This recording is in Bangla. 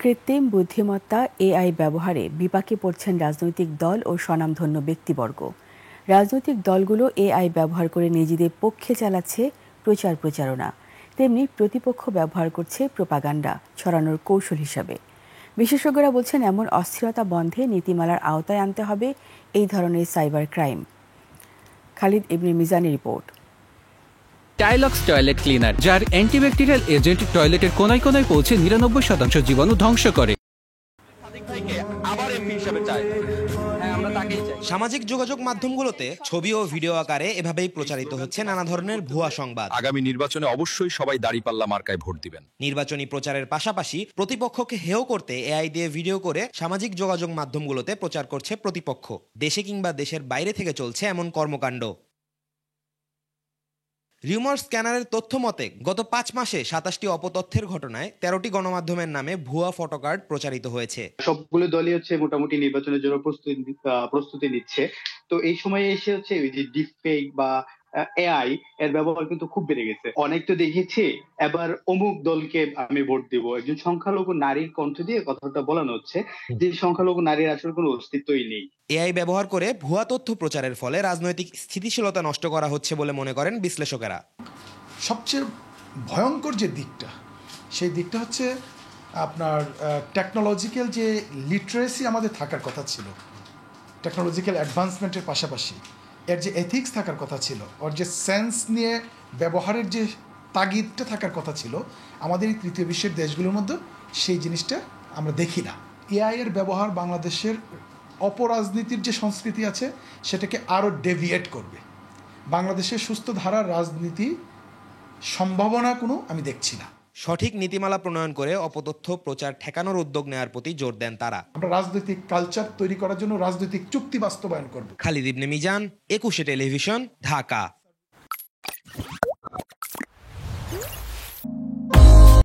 কৃত্রিম বুদ্ধিমত্তা এআই ব্যবহারে বিপাকে পড়ছেন রাজনৈতিক দল ও স্বনামধন্য ব্যক্তিবর্গ। রাজনৈতিক দলগুলো এআই ব্যবহার করে নিজেদের পক্ষে চালাচ্ছে প্রচারণা, তেমনি প্রতিপক্ষ ব্যবহার করছে প্রোপাগান্ডা ছড়ানোর কৌশল হিসাবে। বিশেষজ্ঞরা বলছেন এমন অস্থিরতা বন্ধে নীতিমালার আওতায় আনতে হবে এই ধরনের সাইবার ক্রাইম। খালিদ ইবনে মিজানের রিপোর্ট। টাইলক্স টয়লেট ক্লিনার, যার অ্যান্টিব্যাকটেরিয়াল এজেন্ট টয়লেটের কোনায় কোনায় পৌঁছে ৯৯% জীবাণু ধ্বংস করে। সামাজিক যোগাযোগ মাধ্যমগুলোতে ছবি ও ভিডিও আকারে এভাবেই প্রচারিত হচ্ছে নানা ধরনের ভুয়া সংবাদ। আগামী নির্বাচনে অবশ্যই সবাই দাঁড়িপাল্লা মার্কায় ভোট দিবেন। নির্বাচনী প্রচারের পাশাপাশি প্রতিপক্ষকে হেয় করতে এআই দিয়ে ভিডিও করে সামাজিক যোগাযোগ মাধ্যমগুলোতে প্রচার করছে প্রতিপক্ষ। দেশে কিংবা দেশের বাইরে থেকে চলছে এমন কর্মকাণ্ড। রিউমার স্ক্যানারের তথ্য মতে গত ৫ মাসে ২৭টি অপতথ্যের ঘটনায় ১৩টি গণমাধ্যমের নামে ভুয়া ফটোকার্ড প্রচারিত হয়েছে। সবগুলো দলই মোটামুটি নির্বাচনের জন্য প্রস্তুতি নিচ্ছে। তো এই সময়ে এসে ওই যে ডিপ ফেক বা এআই এর ব্যবহার কিন্তু খুব বেড়ে গেছে। অনেক তো দেখেছি এবার অমুক দলকে আমি ভোট দিব, একজন সংখ্যালঘু নারীর কণ্ঠ দিয়ে কথাটা বলানো হচ্ছে যে সংখ্যালঘু নারীর আসলে কোনো অস্তিত্বই নেই। এআই ব্যবহার করে ভুয়া তথ্য প্রচারের ফলে রাজনৈতিক স্থিতিশীলতা নষ্ট করা হচ্ছে বলে মনে করেন বিশ্লেষকেরা। সবচেয়ে ভয়ঙ্কর যে দিকটা, সেই দিকটা হচ্ছে আপনার টেকনোলজিক্যাল যে লিটারেসি আমাদের থাকার কথা ছিল, টেকনোলজিক্যাল অ্যাডভান্সমেন্টের পাশাপাশি এর যে এথিক্স থাকার কথা ছিল, ওর যে সেন্স নিয়ে ব্যবহারের যে তাগিদটা থাকার কথা ছিল, আমাদের এই তৃতীয় বিশ্বের দেশগুলোর মধ্যে সেই জিনিসটা আমরা দেখি না। এআই এর ব্যবহার বাংলাদেশের অপরাজনীতির যে সংস্কৃতি আছে সেটাকে আরও ডেভিয়েট করবে। বাংলাদেশের সুস্থ ধারার রাজনীতি সম্ভাবনা কোনো আমি দেখছি না। সঠিক নীতিমালা প্রণয়ন করে অপতথ্য প্রচার ঠেকানোর উদ্যোগ নেওয়ার প্রতি জোর দেন তারা। আমরা রাজনৈতিক কালচার তৈরি করার জন্য রাজনৈতিক চুক্তি বাস্তবায়ন করব। খালিদ ইবনে মিজান, ২১ টেলিভিশন, ঢাকা।